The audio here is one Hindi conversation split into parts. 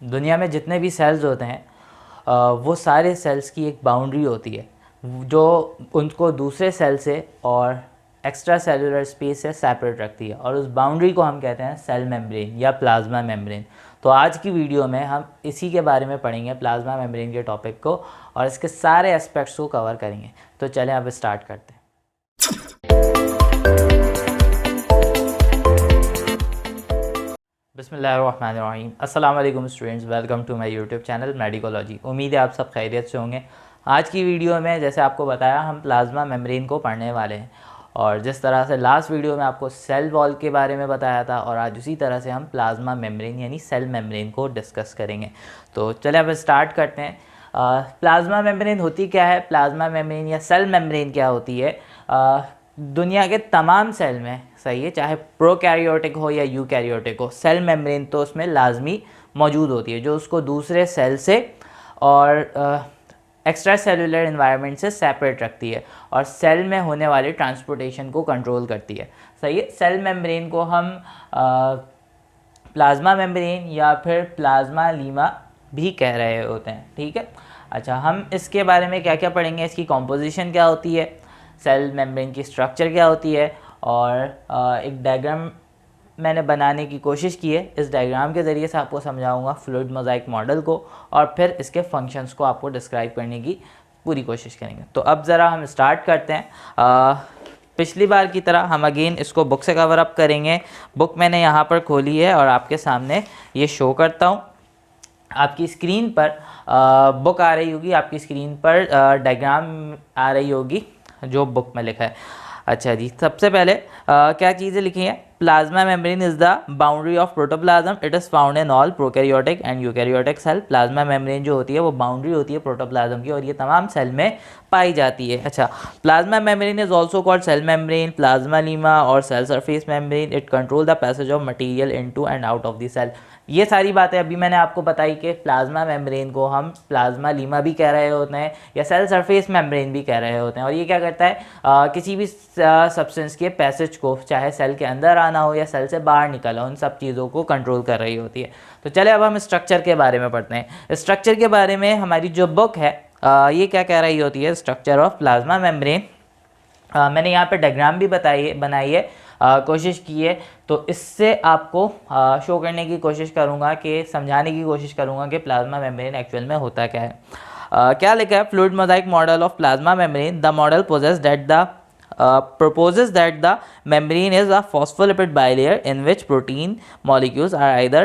दुनिया में जितने भी सेल्स होते हैं वो सारे सेल्स की एक बाउंड्री होती है जो उनको दूसरे सेल से और एक्स्ट्रा सेलुलर स्पेस से सेपरेट रखती है, और उस बाउंड्री को हम कहते हैं सेल मेम्ब्रेन या प्लाज्मा मेम्ब्रेन। तो आज की वीडियो में हम इसी के बारे में पढ़ेंगे, प्लाज्मा मेम्ब्रेन के टॉपिक को, और इसके सारे एस्पेक्ट्स को कवर करेंगे। तो चलें अब स्टार्ट करते हैं। बिस्मिल्लाहिर्रहमानिर्रहीम। अस्सलाम वालेकुम students, welcome to my YouTube channel Medicology. उम्मीद है आप सब खैरियत से होंगे। आज की वीडियो में जैसे आपको बताया हम प्लाज्मा मेम्ब्रेन को पढ़ने वाले हैं, और जिस तरह से लास्ट वीडियो में आपको सेल वॉल के बारे में बताया था, और आज उसी तरह से हम प्लाज्मा मेम्ब्रेन यानी सेल मेम्ब्रेन को डिस्कस करेंगे। तो चलिए अब स्टार्ट करते हैं। प्लाज्मा मेम्ब्रेन होती क्या है, प्लाज्मा मेम्ब्रेन या सेल मेम्ब्रेन क्या होती है? दुनिया के तमाम सेल में, सही है, चाहे प्रोकैरियोटिक हो या यूकैरियोटिक हो, सेल मेम्ब्रेन तो उसमें लाजमी मौजूद होती है, जो उसको दूसरे सेल से और एक्स्ट्रा सेलुलर इन्वायरमेंट से सेपरेट रखती है और सेल में होने वाले ट्रांसपोर्टेशन को कंट्रोल करती है। सही है। सेल मेम्ब्रेन को हम प्लाज्मा मेम्ब्रेन या फिर प्लाज्मा लीमा भी कह रहे होते हैं। ठीक है। अच्छा, हम इसके बारे में क्या क्या पढ़ेंगे, इसकी कॉम्पोजिशन क्या होती है, सेल मेम्ब्रेन की स्ट्रक्चर क्या होती है, और एक डायग्राम मैंने बनाने की कोशिश की है। इस डायग्राम के ज़रिए से आपको समझाऊंगा फ्लूइड मोज़ाइक मॉडल को, और फिर इसके फंक्शंस को आपको डिस्क्राइब करने की पूरी कोशिश करेंगे। तो अब ज़रा हम स्टार्ट करते हैं। पिछली बार की तरह हम अगेन इसको बुक से कवर अप करेंगे। बुक मैंने यहाँ पर खोली है और आपके सामने ये शो करता हूँ। आपकी स्क्रीन पर बुक आ रही होगी, आपकी स्क्रीन पर डायग्राम आ रही होगी जो बुक में लिखा है। अच्छा जी, सबसे पहले क्या चीज़ें लिखी हैं? Plasma membrane is the boundary of protoplasm, it is found in all prokaryotic and eukaryotic cell. Plasma membrane जो होती है वो बाउंड्री होती है प्रोटोप्लाज्म की, और ये तमाम सेल में पाई जाती है। अच्छा, plasma membrane is also called cell membrane, plasma lemma और cell surface membrane. It control the passage of material into and out of the cell. ये सारी बातें अभी मैंने आपको बताई कि प्लाज्मा मेम्ब्रेन को हम प्लाज्मा लीमा भी कह रहे होते हैं या सेल सरफेस मेम्ब्रेन भी कह रहे होते हैं, और ये क्या करता है, किसी भी सब्सटेंस के पैसेज को, चाहे सेल के अंदर आना हो या सेल से बाहर निकला हो, उन सब चीज़ों को कंट्रोल कर रही होती है। तो चले अब हम स्ट्रक्चर के बारे में पढ़ते हैं। स्ट्रक्चर के बारे में हमारी जो बुक है ये क्या कह रही होती है, स्ट्रक्चर ऑफ प्लाज्मा मेम्ब्रेन। मैंने यहाँ पे डायग्राम भी बनाई है, कोशिश की है, तो इससे आपको शो करने की कोशिश करूँगा, कि समझाने की कोशिश करूँगा कि प्लाज्मा मेम्ब्रेन एक्चुअल में होता क्या है। क्या लिखा है? Fluid mosaic model of plasma membrane, the model proposes that the membrane is a phospholipid bilayer in which protein molecules are either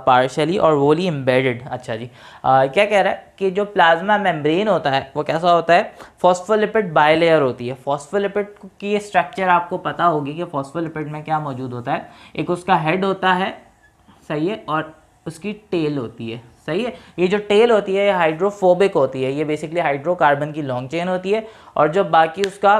partially or wholly embedded। अच्छा जी, क्या कह रहा है कि जो प्लाज्मा मेम्ब्रेन होता है वो कैसा होता है? फॉस्फोलिपिड बाइलेयर होती है। फॉस्फोलिपिड की स्ट्रक्चर आपको पता होगी कि फॉस्फोलिपिड में क्या मौजूद होता है। एक उसका हेड होता है, सही है, और उसकी टेल होती है, सही है। ये जो टेल होती है ये हाइड्रोफोबिक होती है, ये बेसिकली हाइड्रोकार्बन की लॉन्ग चेन होती है, और जो बाकी उसका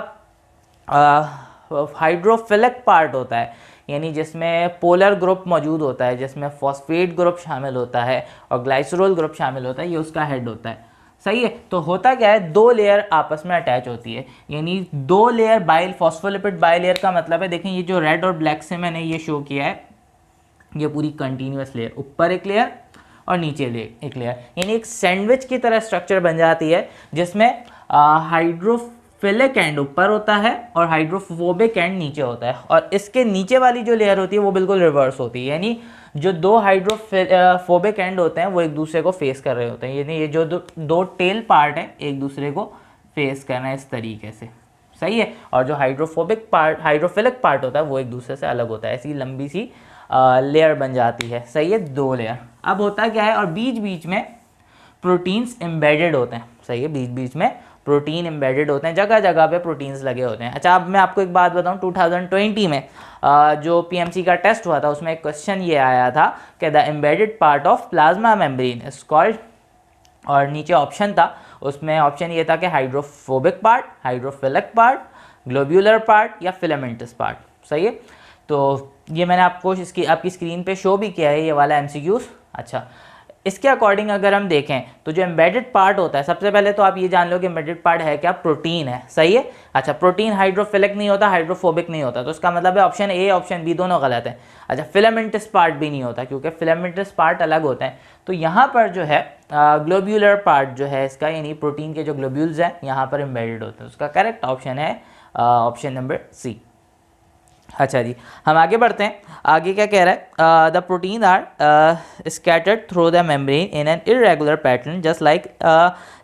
हाइड्रोफिलिक पार्ट होता है, यानी जिसमें पोलर ग्रुप मौजूद होता है, जिसमें फॉस्फेट ग्रुप शामिल होता है और ग्लाइसरोल ग्रुप शामिल होता है, ये उसका हेड होता है, सही है। तो होता क्या है, दो लेयर आपस में अटैच होती है, यानी दो लेयर फॉस्फोलिपिड बाइलेयर का मतलब है, देखें ये जो रेड और ब्लैक से मैंने ये शो किया है, ये पूरी कंटिन्यूस लेयर, ऊपर एक लेयर और नीचे एक लेयर, यानी एक सैंडविच की तरह स्ट्रक्चर बन जाती है, जिसमें हाइड्रोफिलिक एंड ऊपर होता है और हाइड्रोफोबिक एंड नीचे होता है, और इसके नीचे वाली जो लेयर होती है वो बिल्कुल रिवर्स होती है, यानी जो दो हाइड्रोफोबिक एंड होते हैं वो एक दूसरे को फेस कर रहे होते हैं, यानी ये जो दो टेल पार्ट है एक दूसरे को फेस करना है इस तरीके से, सही है। और जो हाइड्रोफिलिक पार्ट होता है वो एक दूसरे से अलग होता है, ऐसी लंबी सी लेयर बन जाती है, सही है, दो लेयर। अब होता क्या है, और बीच बीच में प्रोटीन्स एम्बेडेड होते हैं, सही है, बीच बीच में प्रोटीन एम्बेडेड होते हैं, जगह जगह पे प्रोटीन्स लगे होते हैं। अच्छा, अब मैं आपको एक बात बताऊं, 2020 में जो पीएमसी का टेस्ट हुआ था उसमें एक क्वेश्चन ये आया था कि the embedded part of plasma membrane is called, और नीचे ऑप्शन था, उसमें ऑप्शन ये था कि hydrophobic part, hydrophilic part, globular part या फिलामेंटस पार्ट, सही है। तो ये मैंने आपको आपकी स्क्रीन पे शो भी किया है, ये वाला एमसीक्यूज। अच्छा, इसके अकॉर्डिंग अगर हम देखें तो जो एम्बेडेड पार्ट होता है, सबसे पहले तो आप ये जान लो कि एम्बेडेड पार्ट है क्या, प्रोटीन है, सही है। अच्छा, प्रोटीन हाइड्रोफिलिक नहीं होता, हाइड्रोफोबिक नहीं होता, तो इसका मतलब है ऑप्शन ए ऑप्शन बी दोनों गलत है। अच्छा, फिलामेंटस पार्ट भी नहीं होता क्योंकि फिलामेंटस पार्ट अलग होता है। तो यहाँ पर जो है ग्लोब्यूलर पार्ट जो है इसका, यानी प्रोटीन के जो ग्लोब्यूल्स हैं यहाँ पर एम्बेडेड होते हैं। उसका करेक्ट ऑप्शन है ऑप्शन नंबर सी। अच्छा जी, हम आगे बढ़ते हैं। आगे क्या कह रहा है, the protein are scattered through the membrane in an irregular pattern just like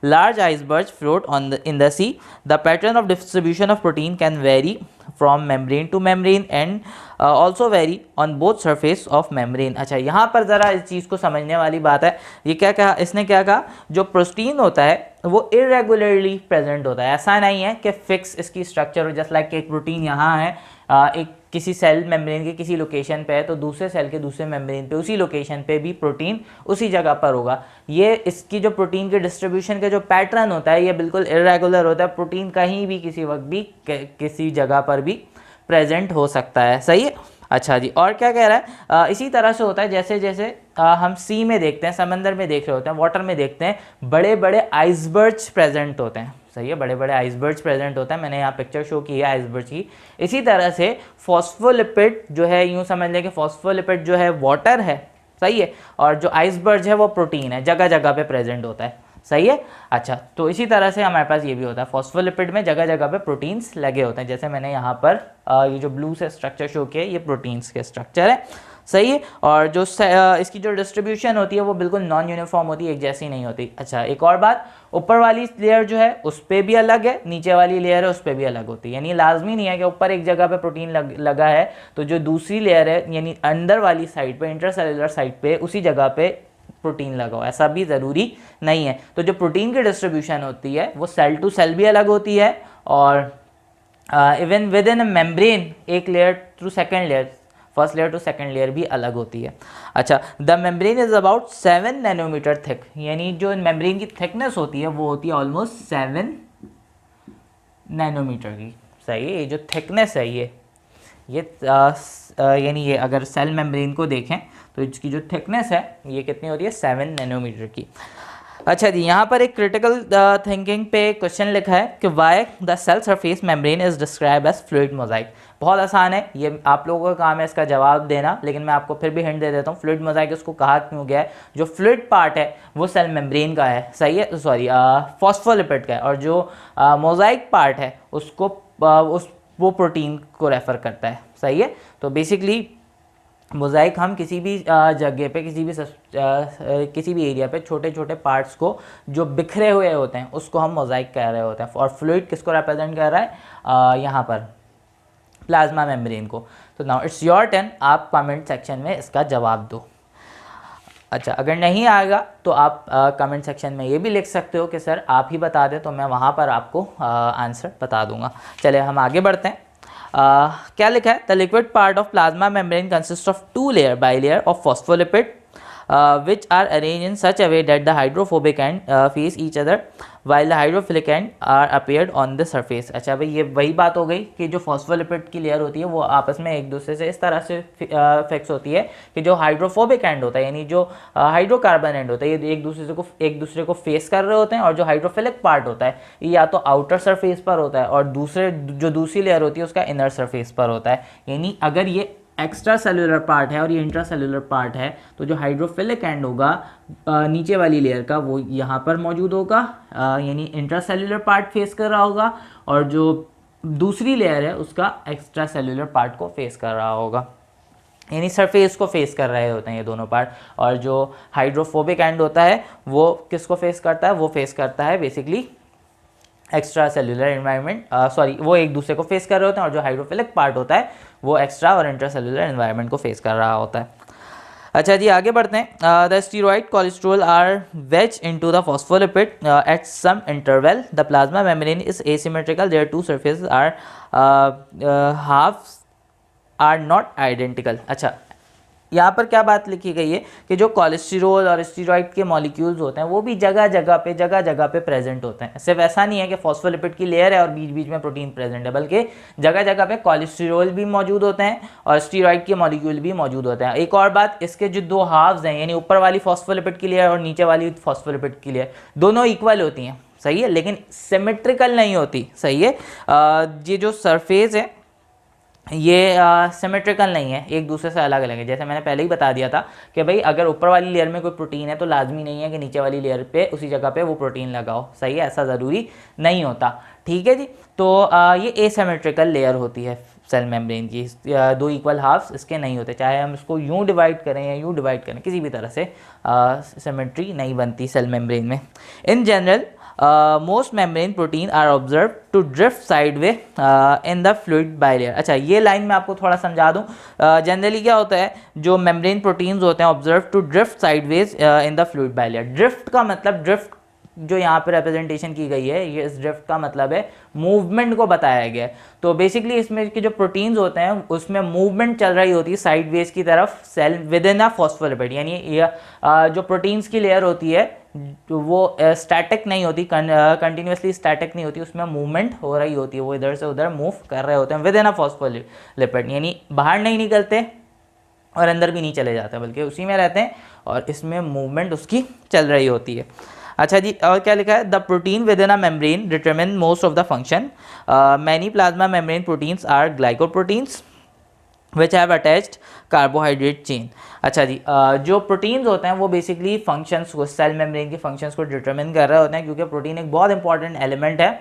large iceberg float in the sea. The pattern of distribution of protein can vary from membrane to membrane and also vary on both surface of membrane. अच्छा, यहाँ पर ज़रा इस चीज़ को समझने वाली बात है। ये क्या कहा इसने, क्या कहा, जो प्रोटीन होता है वो इरेगुलरली प्रेजेंट होता है। ऐसा नहीं है कि फिक्स इसकी स्ट्रक्चर हो, जस्ट लाइक एक प्रोटीन यहाँ है एक किसी सेल मेम्ब्रेन के किसी लोकेशन पे है, तो दूसरे सेल के दूसरे मेम्ब्रेन पे उसी लोकेशन पे भी प्रोटीन उसी जगह पर होगा। ये इसकी जो प्रोटीन के डिस्ट्रीब्यूशन का जो पैटर्न होता है ये बिल्कुल इरेगुलर होता है। प्रोटीन कहीं भी किसी वक्त भी किसी जगह पर भी प्रेजेंट हो सकता है, सही है। अच्छा जी, और क्या कह रहा है, इसी तरह से होता है जैसे जैसे हम सी में देखते हैं, समंदर में देख रहे होते हैं, वाटर में देखते हैं, बड़े बड़े आइसबर्ग्स प्रेजेंट होते हैं, सही है, बड़े बड़े आइसबर्ग्स प्रेजेंट होता है। मैंने यहाँ पिक्चर शो की है आइसबर्ग की। इसी तरह से फॉस्फोलिपिड जो है, यूँ समझ लें कि फॉस्फोलिपिड जो है वाटर है, सही है, और जो आइसबर्ग है वो प्रोटीन है, जगह जगह पे प्रेजेंट होता है, सही है। अच्छा, तो इसी तरह से हमारे पास ये भी होता है, फॉस्फोलिपिड में जगह जगह पे प्रोटीन्स लगे होते हैं। जैसे मैंने यहाँ पर ये जो ब्लू से स्ट्रक्चर शो किया है ये प्रोटीन्स के स्ट्रक्चर है, सही है। और जो इसकी जो डिस्ट्रीब्यूशन होती है वो बिल्कुल नॉन यूनिफॉर्म होती है, एक जैसी नहीं होती। अच्छा, एक और बात, ऊपर वाली लेयर जो है उस पर भी अलग है, नीचे वाली लेयर है उस पर भी अलग होती है। यानी लाजमी नहीं है कि ऊपर एक जगह पे प्रोटीन लगा है तो जो दूसरी लेयर है यानी अंदर वाली साइड पे, इंटरसेलुलर साइड पे, उसी जगह पे प्रोटीन लगा हो, ऐसा भी ज़रूरी नहीं है। तो जो प्रोटीन की डिस्ट्रीब्यूशन होती है वो सेल टू सेल भी अलग होती है, और इवन विद इन मेम्ब्रेन एक layer to second layer, first layer to second layer भी अलग होती है। अच्छा, the membrane is about 7 nanometre thick, यानी जो मेम्ब्रेन की थिकनेस होती है वो होती है ऑलमोस्ट 7 नैनोमीटर की, सही है। ये जो थिकनेस है ये यानी ये अगर सेल मेम्ब्रेन को देखें तो इसकी जो थिकनेस है ये कितनी होती है, 7 नैनोमीटर की। अच्छा जी, यहाँ पर एक क्रिटिकल थिंकिंग पे क्वेश्चन लिखा है कि why the cell surface membrane is describe as fluid mosaic. बहुत आसान है, ये आप लोगों का काम है इसका जवाब देना, लेकिन मैं आपको फिर भी हिंट दे देता हूँ। फ्लूइड मोजाइक उसको कहा क्यों गया है, जो फ्लूइड पार्ट है वो सेल मेम्ब्रेन का है, सही है, सॉरी फॉस्फोलिपिड का है, और जो मोजाइक पार्ट है उसको वो प्रोटीन को रेफर करता है, सही है। तो बेसिकली मोज़ाइक हम किसी भी जगह पे किसी भी एरिया पे छोटे छोटे पार्ट्स को जो बिखरे हुए होते हैं उसको हम मोज़ाइक कह रहे होते हैं। और फ्लूइड किसको रिप्रेजेंट कर रहा है, यहाँ पर प्लाज्मा मेम्ब्रेन को। तो नाउ इट्स योर टर्न, आप कमेंट सेक्शन में इसका जवाब दो। अच्छा, अगर नहीं आएगा तो आप कमेंट सेक्शन में ये भी लिख सकते हो कि सर आप ही बता दें, तो मैं वहाँ पर आपको आंसर बता दूंगा। चलिए हम आगे बढ़ते हैं। क्या लिखा है, the liquid part of plasma membrane consist of 2 layer bilayer of phospholipid which are arranged in such a way that the hydrophobic end face each other while the hydrophilic end are appeared on the surface। अच्छा भाई, ये वही बात हो गई कि जो फॉस्फोलिपिड की लेयर होती है वो आपस में एक दूसरे से इस तरह से फिक्स होती है कि जो हाइड्रोफोबिक एंड होता है यानी जो हाइड्रोकार्बन एंड होता है ये एक दूसरे को फेस कर रहे होते हैं, और जो हाइड्रोफिलिक पार्ट होता है ये या तो आउटर सरफेस पर होता है और दूसरी लेयर होती है उसका इनर सरफेस पर होता है। यानी अगर ये एक्स्ट्रा सेलुलर पार्ट है और ये इंट्रा सेलुलर पार्ट है तो जो हाइड्रोफिलिक एंड होगा नीचे वाली लेयर का वो यहाँ पर मौजूद होगा, यानी इंट्रा सेलुलर पार्ट फेस कर रहा होगा, और जो दूसरी लेयर है उसका एक्स्ट्रा सेलुलर पार्ट को फेस कर रहा होगा, यानी सरफेस को फेस कर रहे होते हैं ये दोनों पार्ट। और जो हाइड्रोफोबिक एंड होता है वो किसको फेस करता है, वो फेस करता है बेसिकली एक्स्ट्रा सेलुलर एनवायरनमेंट, वो एक दूसरे को फेस कर रहे होते हैं, और जो हाइड्रोफिलिक पार्ट होता है वो एक्स्ट्रा और इंट्रा सेलुलर एनवायरनमेंट को फेस कर रहा होता है। अच्छा जी, आगे बढ़ते हैं। The steroid cholesterol are wedge into the phospholipid at some interval. The plasma membrane is asymmetrical, their two surfaces are half are not identical. अच्छा, यहाँ पर क्या बात लिखी गई है कि जो कोलेस्टेरॉल और स्टीरॉइड के मॉलिक्यूल्स होते हैं वो भी जगह जगह पे प्रेजेंट होते हैं। सिर्फ ऐसा नहीं है कि फॉस्फोलिपिड की लेयर है और बीच बीच में प्रोटीन प्रेजेंट है, बल्कि जगह जगह पे कोलेस्टेरॉल भी मौजूद होते हैं और स्टीरॉइड के मॉलिक्यूल भी मौजूद होते हैं। एक और बात, इसके जो दो हाफ्स हैं, यानी ऊपर वाली फॉस्फोलिपिड की लेयर और नीचे वाली फॉस्फोलिपिड की लेयर, दोनों इक्वल होती हैं, सही है, लेकिन सिमेट्रिकल नहीं होती, सही है। ये जो सरफेस है ये सिमेट्रिकल नहीं है, एक दूसरे से अलग अलग है। जैसे मैंने पहले ही बता दिया था कि भाई अगर ऊपर वाली लेयर में कोई प्रोटीन है तो लाजमी नहीं है कि नीचे वाली लेयर पे उसी जगह पे वो प्रोटीन लगाओ, सही है, ऐसा ज़रूरी नहीं होता, ठीक है जी। तो ये एसिमेट्रिकल लेयर होती है सेल मेम्ब्रेन की, दो इक्वल हाफ्स इसके नहीं होते, चाहे हम इसको यूँ डिवाइड करें या यूँ डिवाइड करें, किसी भी तरह से सिमेट्री नहीं बनती सेल मेम्ब्रेन में। In general most membrane protein are observed to drift sideways in the fluid bilayer। अच्छा, ये लाइन मैं आपको थोड़ा समझा दूँ। जनरली क्या होता है, जो मेम्ब्रेन प्रोटीन्स होते हैं observe to drift sideways in the fluid bilayer. Drift का मतलब, ड्रिफ्ट जो यहाँ पे रिप्रेजेंटेशन की गई है, ये इस ड्रिफ्ट का मतलब है मूवमेंट को बताया गया है। तो बेसिकली इसमें के जो प्रोटीन्स होते हैं उसमें मूवमेंट चल रही होती है साइडवेज की तरफ cell within a phospholipid, यानी ये जो प्रोटीन्स की लेयर होती है वो स्टैटिक नहीं होती, कंटिन्यूसली स्टैटिक नहीं होती, उसमें मूवमेंट हो रही होती है, वो इधर से उधर मूव कर रहे होते हैं विद इन अ फॉस्फोलिपिड, यानी बाहर नहीं निकलते और अंदर भी नहीं चले जाते, बल्कि उसी में रहते हैं और इसमें मूवमेंट उसकी चल रही होती है। अच्छा जी, और क्या लिखा है, the protein within a membrane determine most of the function, many plasma membrane proteins are glycoproteins which have attached carbohydrate chain. अच्छा जी, जो प्रोटीन्स होते हैं वो बेसिकली फंक्शंस को, सेल मेम्ब्रेन के फंक्शंस को डिटरमिन कर रहे होते हैं, क्योंकि प्रोटीन एक बहुत इंपॉर्टेंट एलिमेंट है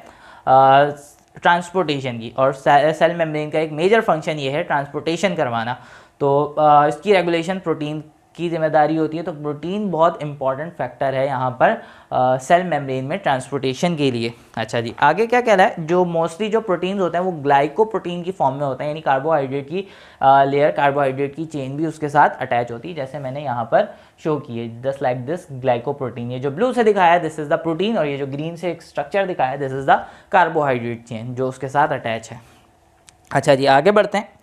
ट्रांसपोर्टेशन की, और सेल मेम्ब्रेन का एक मेजर फंक्शन ये है ट्रांसपोर्टेशन करवाना। तो इसकी रेगुलेशन प्रोटीन की जिम्मेदारी होती है। तो प्रोटीन बहुत इंपॉर्टेंट फैक्टर है यहाँ पर सेल मेम्ब्रेन में ट्रांसपोर्टेशन के लिए। अच्छा जी, आगे क्या कह रहा है, जो मोस्टली जो प्रोटीन्स होते हैं वो ग्लाइकोप्रोटीन की फॉर्म में होते हैं, यानी कार्बोहाइड्रेट की लेयर, कार्बोहाइड्रेट की चेन भी उसके साथ अटैच होती है, जैसे मैंने यहाँ पर शो की है, जस्ट लाइक दिस ग्लाइकोप्रोटीन। ये जो ब्लू से दिखाया है दिस इज द प्रोटीन, और ये जो ग्रीन से एक स्ट्रक्चर दिखाया है this is the carbohydrate chain जो उसके साथ अटैच है। अच्छा जी, आगे बढ़ते हैं।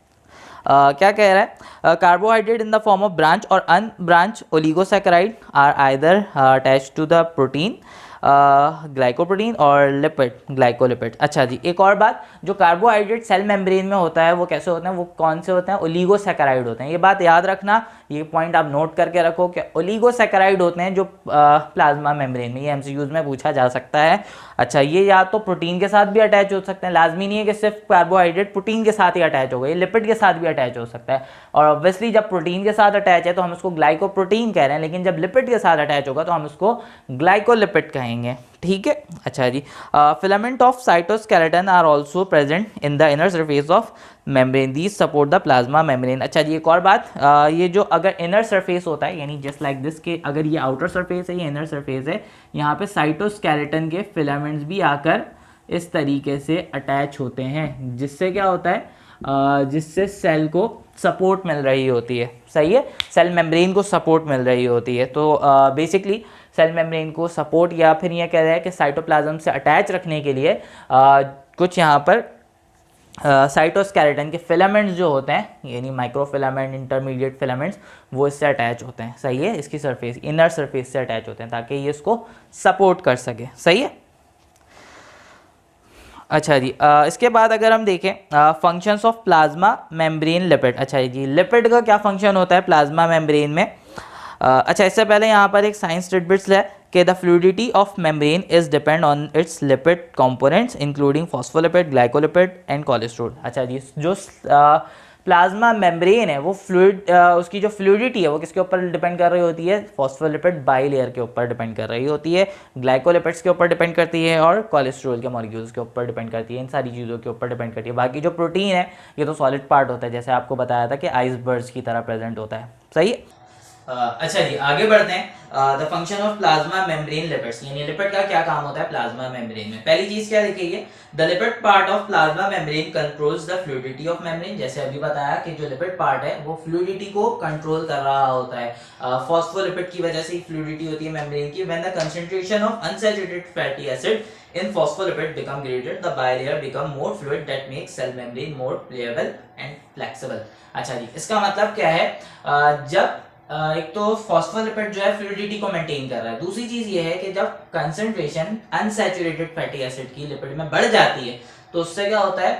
क्या कह रहा है, carbohydrate in the form of branch और unbranch oligosaccharide are either attach to the protein glycoprotein और लिपिड ग्लाइकोलिपिड। अच्छा जी, एक और बात, जो कार्बोहाइड्रेट सेल मेम्ब्रेन में होता है वो कैसे होते हैं, वो कौन से होते हैं, ओलिगोसैकेराइड होते हैं। ये बात याद रखना, ये पॉइंट आप नोट करके रखो कि ओलिगोसैकेराइड होते हैं जो प्लाज्मा मेम्ब्रेन में, ये एमसीक्यूज में पूछा जा सकता है। अच्छा, ये या तो प्रोटीन के साथ भी अटैच हो सकते हैं, लाजमी नहीं है कि सिर्फ कार्बोहाइड्रेट प्रोटीन के साथ ही अटैच होगा, ये लिपिड के साथ भी अटैच हो सकता है। और ऑब्वियसली जब प्रोटीन के साथ अटैच है तो हम उसको ग्लाइकोप्रोटीन कह रहे हैं, लेकिन जब लिपिड के साथ अटैच होगा तो हम उसको ग्लाइकोलिपिड कहेंगे, ठीक है। अच्छा जी, filament of cytoskeleton are also present in the inner surface of membrane, these support the plasma membrane. अच्छा जी, एक और बात, ये जो अगर इनर सरफेस होता है, यानी जस्ट लाइक दिस के, अगर ये आउटर सरफेस है, ये इनर सरफेस है, यहाँ पे साइटोस्केलेटन के फिलामेंट्स भी आकर इस तरीके से अटैच होते हैं, जिससे क्या होता है, जिससे सेल को सपोर्ट मिल रही होती है, सही है, सेल मेम्ब्रेन को सपोर्ट मिल रही होती है। तो बेसिकली सेल मेम्ब्रेन को सपोर्ट, या फिर ये कह रहा है कि साइटोप्लाज्म से अटैच रखने के लिए कुछ यहाँ पर साइटोस्केलेटन के फिलामेंट्स जो होते हैं, यानी माइक्रोफिलामेंट, इंटरमीडिएट फिलामेंट्स, वो इससे अटैच होते हैं, सही है, इसकी सरफेस, इनर सरफेस से अटैच होते हैं ताकि ये इसको सपोर्ट कर सके, सही है। अच्छा जी, इसके बाद अगर हम देखें functions of plasma membrane lipid. अच्छा जी, लिपिड का क्या फंक्शन होता है प्लाज्मा मेम्ब्रेन में। अच्छा, इससे पहले यहाँ पर एक साइंस टिडबिट्स है कि the fluidity of membrane is depend on it's lipid components including phospholipid, glycolipid and cholesterol. अच्छा जी, जो प्लाज्मा मेम्ब्रेन है वो फ्लूइड, उसकी जो फ्लूइडिटी है वो किसके ऊपर डिपेंड कर रही होती है, फॉस्फोलिपिड बाइलेयर के ऊपर डिपेंड कर रही होती है, ग्लाइकोलिपिड्स के ऊपर डिपेंड करती है, और कोलेस्ट्रॉल के मॉलिक्यूल्स के ऊपर डिपेंड करती है, इन सारी चीज़ों के ऊपर डिपेंड करती है। बाकी जो प्रोटीन है ये तो सॉलिड पार्ट होता है, जैसे आपको बताया था कि आइसबर्ग्स की तरह प्रेजेंट होता है, सही है। अच्छा जी, आगे बढ़ते हैं। The function of plasma membrane lipids, यानी लिपिड का क्या काम होता है प्लाज्मा मेम्ब्रेन में। पहली चीज क्या देखिए, the lipid part of plasma membrane controls the fluidity of membrane. जैसे अभी बताया कि जो लिपिड पार्ट है वो फ्लूइडिटी को कंट्रोल कर रहा होता है। फॉस्फोलिपिड की वजह से ही फ्लूइडिटी होती है मेम्ब्रेन की। When the concentration of unsaturated fatty acid in phospholipid become greater, the bilayer become more fluid that makes cell membrane more pliable and flexible। अच्छा जी, इसका मतलब क्या है, जब एक तो फॉस्फोलिपिड जो है फ्लूइडिटी को मेंटेन कर रहा है, दूसरी चीज ये है कि जब कंसंट्रेशन अनसैचुरेटेड फैटी एसिड की लिपिड में बढ़ जाती है तो उससे क्या होता है,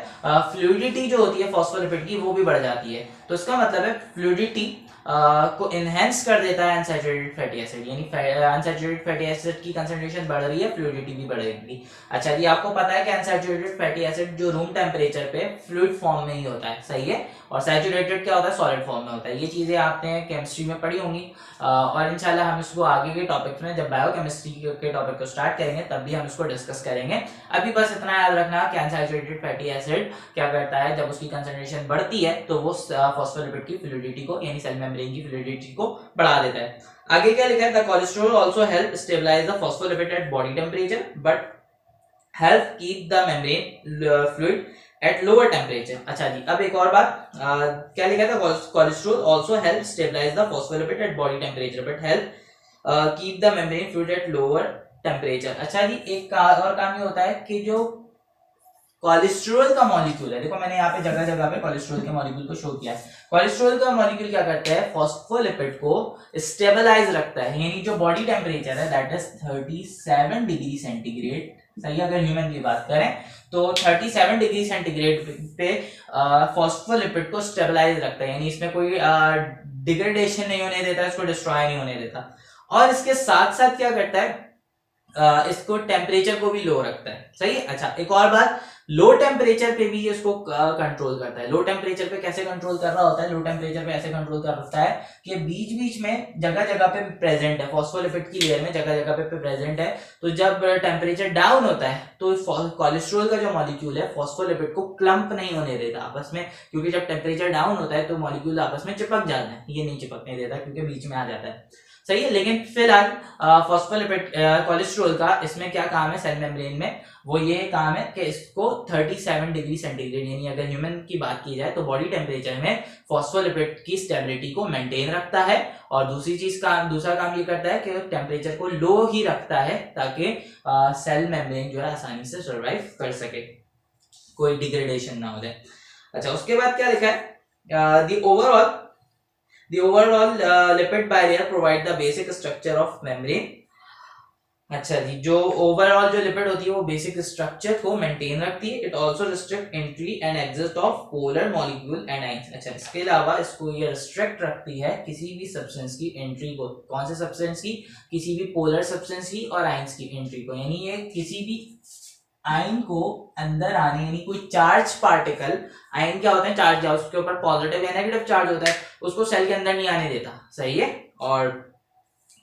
फ्लूइडिटी जो होती है फॉस्फोलिपिड की वो भी बढ़ जाती है। तो इसका मतलब है फ्लूइडिटी को इनहेंस कर देता है अनसैचुरेटेड फैटी एसिड, यानी अनसैचुरेटेड फैटी एसिड की कंसंट्रेशन बढ़ रही है, फ्लूइडिटी भी बढ़ेगी। अच्छा जी, आपको पता है कि अनसैचुरेटेड फैटी एसिड जो रूम टेम्परेचर पे फ्लूइड फॉर्म में ही होता है, सही है, और सैचुरेटेड क्या होता है सॉलिड फॉर्म में होता है। ये चीजें आपने केमिस्ट्री में पढ़ी होंगी, और इंशाल्लाह हम इसको आगे के टॉपिक्स में जब बायोकेमिस्ट्री के टॉपिक को स्टार्ट करेंगे तब भी हम इसको डिस्कस करेंगे। अभी बस इतना याद रखना कि अनसैचुरेटेड फैटी एसिड क्या करता है, जब उसकी कंसंट्रेशन बढ़ती है तो वो फॉस्फोलिपिड की फ्लूइडिटी को यानी सेल मेम्ब्रेन की फ्लूइडिटी को बढ़ा देता है। आगे क्या लिखा है, the cholesterol also help stabilize the phospholipid at body temperature but help keep the membrane fluid at lower temperature. अच्छा जी, अब एक और बात, क्या लिखा था, cholesterol also help stabilize the phospholipid at body temperature but help keep the membrane fluid at lower temperature. अच्छा जी, एक और काम ये होता है कि जो कोलेस्ट्रॉल का मॉलिक्यूल है, देखो मैंने यहाँ पे जगह जगह पे कोलेस्ट्रॉल के मॉलिक्यूल को शो किया है। कोलेस्ट्रॉल का मॉलिक्यूल क्या करता है, फॉस्फोलिपिड को स्टेबलाइज रखता है, यानी जो बॉडी टेम्परेचर है दैट इज 37 डिग्री सेंटीग्रेड, सही है, अगर ह्यूमन की बात करें तो 37 डिग्री सेंटीग्रेड पे फॉस्फोलिपिड को स्टेबलाइज रखता है, यानी इसमें कोई डिग्रेडेशन नहीं होने देता, इसको डिस्ट्रॉय नहीं होने देता। और इसके साथ साथ क्या करता है, इसको टेम्परेचर को भी लो रखता है, सही है। अच्छा, एक और बात, लो टेम्परेचर पे भी इसको कंट्रोल करता है। लो टेम्परेचर पे कैसे कंट्रोल कर रहा होता है, लो टेम्परेचर पे ऐसे कंट्रोल कर रहा है कि बीच बीच में जगह जगह पे प्रेजेंट है, फॉस्फोलिपिड की लेयर में जगह जगह पे प्रेजेंट है। तो जब टेम्परेचर डाउन होता है तो कोलेस्ट्रॉल का जो मॉलिक्यूल है फॉस्फोलिपिड को क्लम्प नहीं होने देता आपस में, क्योंकि जब टेम्परेचर डाउन होता है तो मॉलिक्यूल आपस में चिपक जाते हैं, ये नहीं चिपकने देता क्योंकि बीच में आ जाता है, सही है। लेकिन फिलहाल फॉस्फोलिपिड कोलेस्ट्रॉल का इसमें क्या काम है सेल मेम्ब्रेन में, वो ये काम है कि इसको 37 डिग्री सेंटीग्रेड, यानी अगर ह्यूमन की बात की जाए तो बॉडी टेम्परेचर में फॉस्फोलिपिड की स्टेबिलिटी को मेंटेन रखता है। और दूसरा काम ये करता है कि टेम्परेचर को लो ही रखता है ताकि सेल मेम्ब्रेन जो है आसानी से सर्वाइव कर सके, कोई डिग्रेडेशन ना हो जाए। अच्छा, उसके बाद क्या लिखा है, The overall lipid bilayer provide the basic structure of membrane। अच्छा जी, जो ओवरऑल जो लिपिड होती है वो बेसिक स्ट्रक्चर को मेंटेन रखती है। It also restrict entry and exit of polar molecule and ions. अच्छा, इसके अलावा इसको ये रिस्ट्रिक्ट रखती है किसी भी सब्सटेंस की एंट्री को, कौन से सब्सटेंस की, किसी भी पोलर सब्सटेंस की और आयंस की एंट्री को, यानी ये किसी भी आयन को अंदर आने, यानी कोई चार्ज पार्टिकल, आयन क्या होते हैं चार्ज, या उसके ऊपर पॉजिटिव या नेगेटिव चार्ज होता है, उसको सेल के अंदर नहीं आने देता, सही है। और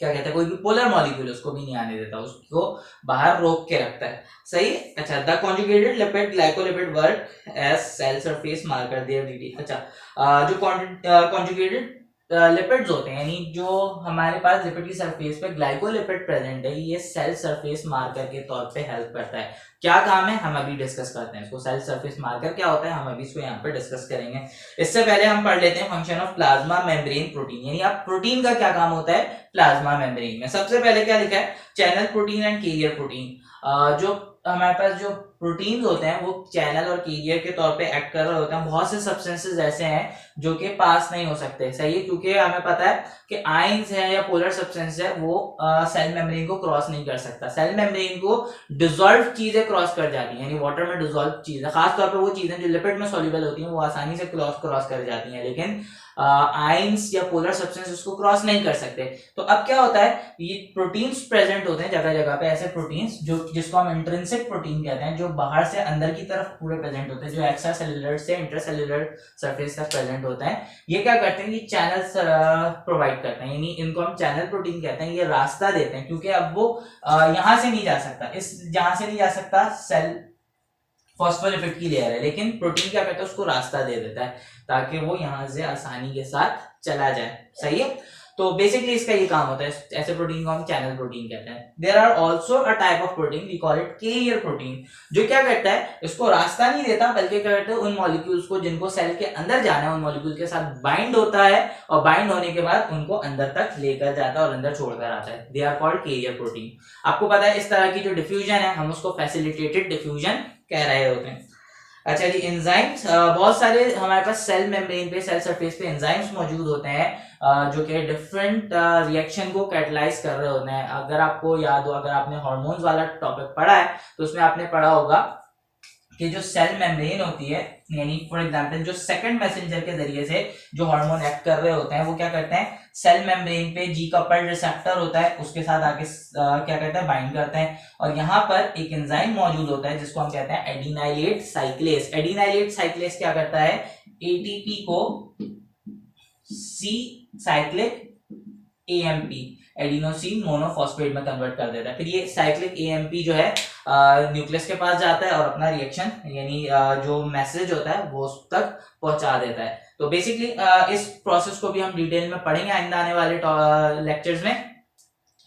क्या कहते हैं, कोई भी पोलर मॉलिक्यूल उसको भी नहीं आने देता, उसको बाहर रोक के रखता है, सही। अच्छा, the conjugated lipid glycolipid work as cell surface marker there डी। अच्छा, जो कॉन्जुगेटेड लिपिड्स होते हैं, यानी जो हमारे पास लिपिड की सरफेस पे ग्लाइकोलिपिड प्रेजेंट है, ये सेल सरफेस मार्कर के तौर पे हेल्प करता है। क्या काम है हम अभी डिस्कस करते हैं इसको, सेल सरफेस मार्कर क्या होता है हम अभी इसको यहाँ पे डिस्कस करेंगे। इससे पहले हम पढ़ लेते हैं function of plasma membrane protein, यानी आप प्रोटीन का क्या काम होता है प्लाज्मा मेम्ब्रेन में। सबसे पहले क्या लिखा है, channel protein and career protein. जो हमारे पास जो प्रोटीन्स होते हैं वो चैनल और कैरियर के तौर पे एक्ट कर रहे होते हैं। बहुत से सब्सटेंसेस ऐसे हैं जो कि पास नहीं हो सकते, सही है, क्योंकि हमें पता है कि आयंस है या पोलर सब्सटेंस है वो सेल मेम्ब्रेन को क्रॉस नहीं कर सकता। सेल मेम्ब्रेन को डिसॉल्व चीजें क्रॉस कर जाती हैं, यानी वाटर में डिसॉल्व चीजें, खासतौर पे वो चीजें जो लिपिड में सॉल्युबल होती हैं वो आसानी से क्रॉस कर जाती हैं, लेकिन आयंस या पोलर सब्सटेंस उसको क्रॉस नहीं कर सकते। तो अब क्या होता है, ये प्रोटीन्स प्रेजेंट होते हैं जगह जगह पे, ऐसे प्रोटीन्स जो जिसको हम इंट्रिंसिक प्रोटीन कहते हैं, जो बाहर से अंदर की तरफ पूरे प्रेजेंट होते हैं, जो एक्स्ट्रा सेलुलर से इंट्रासेलुलर सरफेस तक प्रेजेंट होते हैं। ये क्या करते हैं, ये चैनल्स प्रोवाइड करते हैं, यानी इनको हम चैनल प्रोटीन कहते हैं। ये रास्ता देते हैं क्योंकि अब वो यहाँ से नहीं जा सकता, जहां से नहीं जा सकता सेल फॉस्फोलिपिड की लेयर है, लेकिन प्रोटीन क्या करता है उसको रास्ता दे देता है ताकि वो यहां से आसानी के साथ चला जाए, सही है। तो बेसिकली इसका ये काम होता है, ऐसे प्रोटीन को हम चैनल प्रोटीन कहते हैं। There are also a type of protein we call it carrier protein, जो क्या करता है, इसको रास्ता नहीं देता बल्कि क्या करता है, उन मॉलिक्यूल्स को जिनको सेल के अंदर जाना है उन मॉलिक्यूल के साथ बाइंड होता है और बाइंड होने के बाद उनको अंदर तक लेकर जाता है और अंदर छोड़कर आता है। They are called carrier protein. आपको पता है इस तरह की जो डिफ्यूजन है हम उसको फैसिलिटेटेड डिफ्यूजन कह रहे होते हैं। अच्छा जी, एंजाइम्स, बहुत सारे हमारे पास सेल मेम्ब्रेन पे, सेल सरफेस पे एंजाइम्स मौजूद होते हैं जो कि डिफरेंट रिएक्शन को कैटलाइज कर रहे होते हैं। अगर आपको याद हो, अगर आपने हार्मोन्स वाला टॉपिक पढ़ा है तो उसमें आपने पढ़ा होगा कि जो सेल मेम्ब्रेन होती है, यानी फॉर एग्जांपल जो सेकंड मैसेंजर के जरिए से जो हार्मोन एक्ट कर रहे होते हैं वो क्या करते हैं, सेल मेम्ब्रेन पे जी कपल्ड रिसेप्टर होता है, उसके साथ आके क्या करते हैं, बाइंड करते हैं। और यहाँ पर एक एंजाइम मौजूद होता है जिसको हम कहते हैं एडिनाइलेट साइक्लेस। एडिनाइलेट साइक्लेस क्या करता है, एटीपी को सी साइक्लिक एएमपी, एडिनोसिन मोनोफॉस्फेट में कन्वर्ट कर देता है। फिर ये साइक्लिक एएमपी जो है न्यूक्लियस के पास जाता है और अपना रिएक्शन यानी जो मैसेज होता है वो उस तक पहुंचा देता है। तो बेसिकली इस प्रोसेस को भी हम डिटेल में पढ़ेंगे आइंदा आने वाले लेक्चर्स में।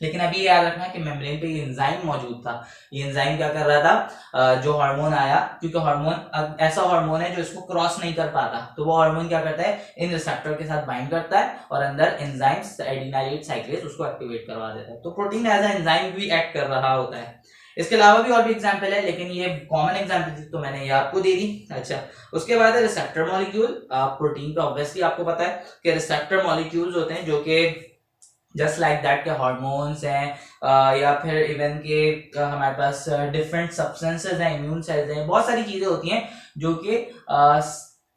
लेकिन अभी याद रखना कि मेम्ब्रेन पे ये एंजाइम मौजूद था। ये एंजाइम क्या कर रहा था, जो हार्मोन आया, क्योंकि हार्मोन ऐसा हार्मोन है जो इसको क्रॉस नहीं कर पाता, तो वो हार्मोन क्या करता है, इन रिसेप्टर के साथ बाइंड करता है और अंदर एंजाइम्स एडिनाइलेट साइक्लेस उसको एक्टिवेट करवा देता है। तो प्रोटीन एज ए एंजाइम भी एक्ट कर रहा होता है। इसके अलावा भी और भी एग्जाम्पल है, लेकिन ये कॉमन एग्जाम्पल तो मैंने ये आपको दे दी। अच्छा, उसके बाद है रिसेप्टर मॉलिक्यूल। प्रोटीन पे ऑब्वियसली आपको पता है कि रिसेप्टर मॉलिक्यूल्स होते हैं जो कि जस्ट लाइक दैट के हार्मोन्स हैं या फिर इवन के हमारे पास डिफरेंट सब्सटेंसेस हैं, इम्यून सेल्स हैं, बहुत सारी चीजें होती हैं जो कि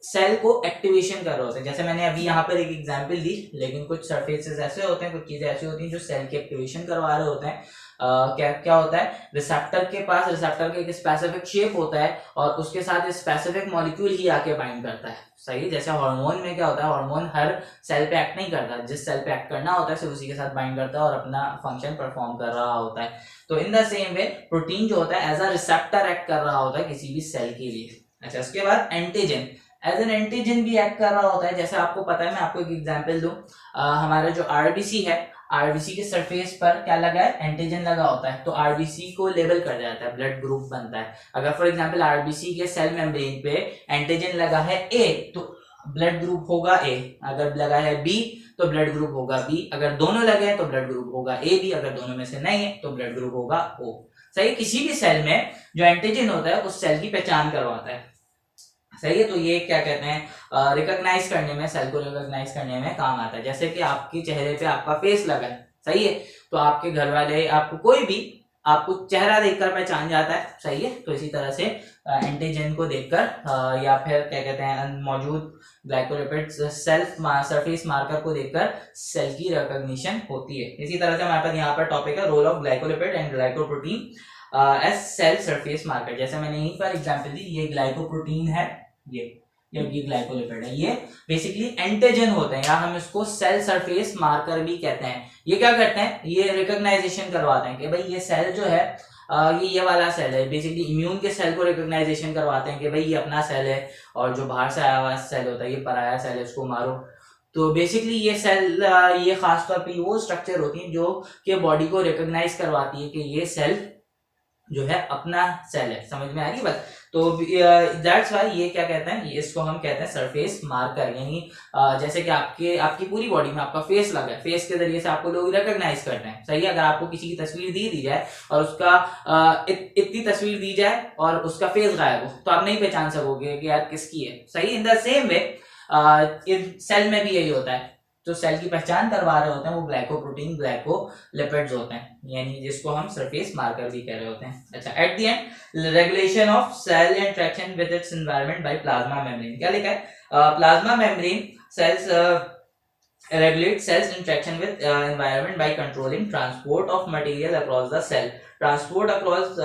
सेल को एक्टिवेशन कर रहे होते हैं। जैसे मैंने अभी यहाँ पर एक एग्जांपल दी, लेकिन कुछ सरफेसेस ऐसे होते हैं, कुछ चीजें ऐसी होती हैं जो सेल की एक्टिवेशन करवा रहे होते हैं। क्या क्या होता है, रिसेप्टर के पास, रिसेप्टर का एक स्पेसिफिक शेप होता है और उसके साथ स्पेसिफिक मॉलिक्यूल ही आके बाइंड करता है। सही, जैसे हार्मोन में क्या होता है, हार्मोन हर सेल पे एक्ट नहीं करता, जिस सेल पे एक्ट करना होता है सिर्फ उसी के साथ बाइंड करता है और अपना फंक्शन परफॉर्म कर रहा होता है। तो इन द सेम वे प्रोटीन जो होता है एज अ रिसेप्टर एक्ट कर रहा होता है किसी भी सेल के लिए। अच्छा, उसके बाद एंटीजन, एज एन एंटीजन भी एक्ट कर रहा होता है। जैसे आपको पता है, मैं आपको एक एग्जांपल दूं, हमारा जो आरबीसी है, आरबीसी के सरफेस पर क्या लगा है, एंटीजन लगा होता है, तो आरबीसी को लेबल कर जाता है, ब्लड ग्रुप बनता है। अगर फॉर एग्जांपल आरबीसी के सेल मेम्ब्रेन पे एंटीजन लगा है ए, तो ब्लड ग्रुप होगा ए। अगर लगा है बी तो ब्लड ग्रुप होगा बी। अगर दोनों लगे हैं तो ब्लड ग्रुप होगा ए बी। अगर दोनों में से नहीं है तो ब्लड ग्रुप होगा ओ। सही, किसी भी सेल में जो एंटीजन होता है उस सेल की पहचान करवाता है। सही है, तो ये क्या कहते हैं, रिकॉग्नाइज करने में, सेल को रिकॉग्नाइज करने में काम आता है। जैसे कि आपके चेहरे पे आपका फेस लगा है, सही है, तो आपके घर वाले, आपको कोई भी आपको चेहरा देखकर पहचान जाता है। सही है, तो इसी तरह से एंटीजन को देखकर या फिर क्या कहते हैं मौजूद ग्लाइकोलिपिड सेल्फ सरफेस मार्कर को देखकर सेल की रिकॉग्निशन होती है। इसी तरह से हमारे पास यहाँ पर टॉपिक है role of glycolipid and glycoprotein as cell surface marker. जैसे मैंने यहीं पर एग्जांपल दी, ये ग्लाइकोप्रोटीन है, ये ग्लाइकोलिपिड है, ये बेसिकली एंटीजन होते हैं या हम इसको सेल सरफेस मार्कर भी कहते हैं। ये क्या करते हैं, ये रिकॉग्नाइजेशन करवाते हैं कि भाई ये सेल जो है ये वाला सेल है। बेसिकली इम्यून के सेल को रिकॉग्नाइजेशन करवाते हैं कि भाई ये अपना सेल है और जो बाहर से आया हुआ सेल होता है ये पराया सेल है, इसको मारो। तो बेसिकली ये सेल ये खासतौर पे वो स्ट्रक्चर होती है जो कि बॉडी को रिकॉग्नाइज करवाती है कि ये सेल जो है अपना सेल है। समझ में आ रही बात? तो दैट्स व्हाई ये क्या कहते हैं, इसको हम कहते हैं सरफेस मार्कर। यानी जैसे कि आपकी पूरी बॉडी में आपका फेस लगा है, फेस के जरिए से आपको लोग रिकॉग्नाइज करते हैं। सही है, अगर आपको किसी की तस्वीर दी जाए और उसका इतनी तस्वीर दी जाए और उसका फेस गायब हो तो आप नहीं पहचान सकोगे कि यार किसकी है। सही, in the same way cell में भी यही होता है, जो सेल की पहचान करवा रहे होते हैं वो ग्लाइकोप्रोटीन, ग्लाइकोलिपिड्स होते हैं, यानी जिसको हम सरफेस मार्कर भी कह रहे होते हैं। अच्छा, at the end regulation of cell interaction with its environment by plasma membrane. क्या लिखा है, plasma membrane cells regulate cells interaction with environment by controlling transport of material across the cell transport across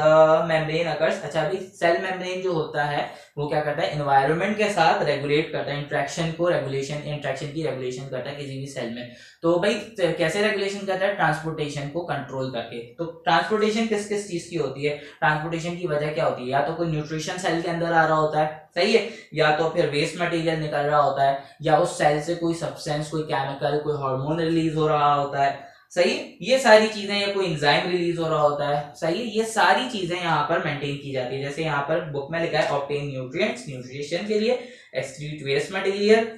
membrane occurs. अच्छा अभी सेल मेम्ब्रेन जो होता है वो क्या करता है, एनवायरनमेंट के साथ रेगुलेट करता है, इंट्रैक्शन को रेगुलेशन, इंट्रैक्शन की रेगुलेशन करता है किसी भी सेल में। तो भाई कैसे रेगुलेशन करता है, ट्रांसपोर्टेशन को कंट्रोल करके। तो ट्रांसपोर्टेशन किस किस चीज की होती है, ट्रांसपोर्टेशन की वजह क्या होती है, या तो कोई न्यूट्रिशन सेल के अंदर आ रहा होता है, सही है, या तो फिर वेस्ट मटेरियल निकल रहा होता है, या उस सेल से कोई सब्सटेंस, कोई केमिकल, कोई हार्मोन रिलीज हो रहा होता है, सही है, ये सारी चीजें, या कोई एंजाइम रिलीज हो रहा होता है, सही है, ये सारी चीजें यहाँ पर मेंटेन की जाती है। जैसे यहाँ पर बुक में लिखा है ऑब्टेन न्यूट्रिएंट्स, न्यूट्रिशन के लिए, excrete waste material,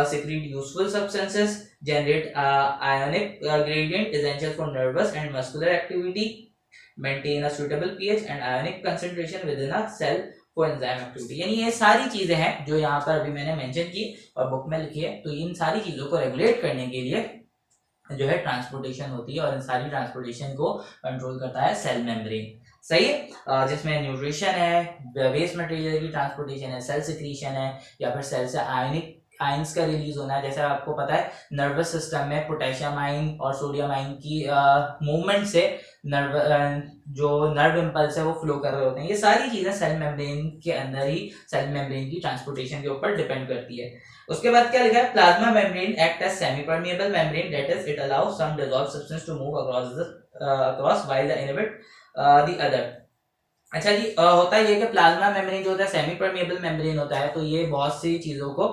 secrete useful substances, generate ionic gradient essential for nervous and muscular activity, maintain a suitable pH and ionic concentration within a cell for enzyme activity। यानी ये सारी चीजें हैं जो यहाँ पर अभी मैंने मेंशन की और बुक में लिखी है। तो इन सारी चीजों को रेगुलेट करने के लिए जो है ट्रांसपोर्टेशन होती है, और इन सारी ट्रांसपोर्टेशन को कंट्रोल करता है सेल मेम्ब्रेन, सही है, जिसमें न्यूट्रिशन है, वेस्ट मटेरियल की ट्रांसपोर्टेशन है, सेल सिक्रीशन है, या फिर सेल से आयनिक आइंस का रिलीज होना है। जैसे आपको पता है नर्वस सिस्टम में पोटेशियम आइन और सोडियम आइन की मूवमेंट से जो नर्व इम्पल्स है वो फ्लो कर रहे होते हैं। ये सारी चीजें सेल मेम्ब्रेन के अंदर ही सेल मेम्ब्रेन की ट्रांसपोर्टेशन के ऊपर डिपेंड करती है। उसके बाद क्या लिखा है, plasma membrane act as semi permeable membrane, that is it allows some dissolved substance to move across while the inhibit the other. अच्छा जी, होता है ये कि प्लाज्मा मेम्ब्रेन जो होता है सेमी परमिएबल मेम्ब्रेन होता है, तो ये बहुत सी चीजों को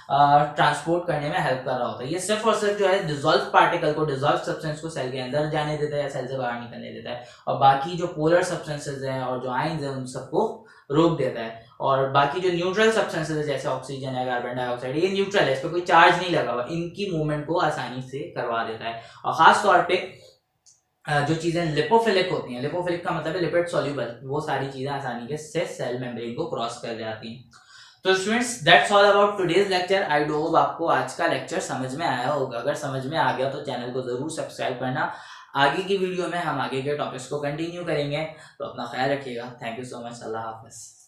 ट्रांसपोर्ट करने में हेल्प कर रहा होता है। ये सिर्फ और सिर्फ जो है डिसॉल्व पार्टिकल को, डिसॉल्व सब्सटेंस को सेल के अंदर जाने देता है या सेल से बाहर निकलने देता है, और बाकी जो पोलर सब्सटेंसेज हैं और जो आयंस हैं उन सबको रोक देता है। और बाकी जो न्यूट्रल सब्सटेंसेज है जैसे ऑक्सीजन है, कार्बन डाइऑक्साइड, ये न्यूट्रल है, इस पर कोई चार्ज नहीं लगा हुआ, इनकी मूवमेंट को आसानी से करवा देता है। और खास तौर पे जो चीजें लिपोफिलिक होती हैं, लिपोफिलिक का मतलब है लिपिड सॉल्युबल, वो सारी चीजें आसानी से सेल मेम्ब्रेन को क्रॉस कर जाती हैं। तो students that's all about today's lecture. I hope आपको आज का लेक्चर समझ में आया होगा। अगर समझ में आ गया तो चैनल को जरूर सब्सक्राइब करना। आगे की वीडियो में हम आगे के टॉपिक्स को कंटिन्यू करेंगे, तो अपना ख्याल रखिएगा। Thank you so much. Allah Hafiz.